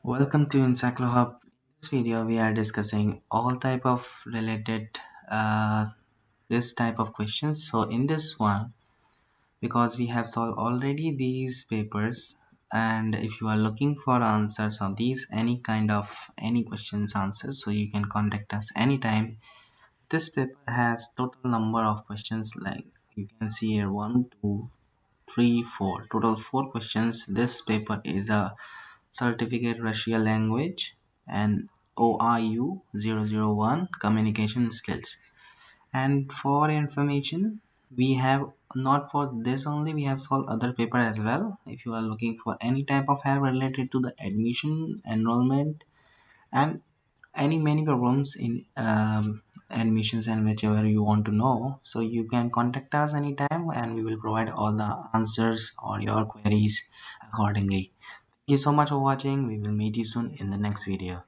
Welcome to EncycloHub. In this video, we are discussing all type of related this type of questions. So in this one, because we have solved already these papers, and if you are looking for answers on these any kind of any questions answers, so you can contact us anytime. This paper has total number of questions, like you can see here, one, two, three, four, total four questions. This paper is a certificate Russian language and ORU 001 communication skills. And for information, we have not for this only, we have solved other paper as well. If you are looking for any type of help related to the admission, enrollment, and any many problems in admissions and whichever you want to know, so you can contact us anytime and we will provide all the answers or your queries accordingly. Thank you so much for watching. We will meet you soon in the next video.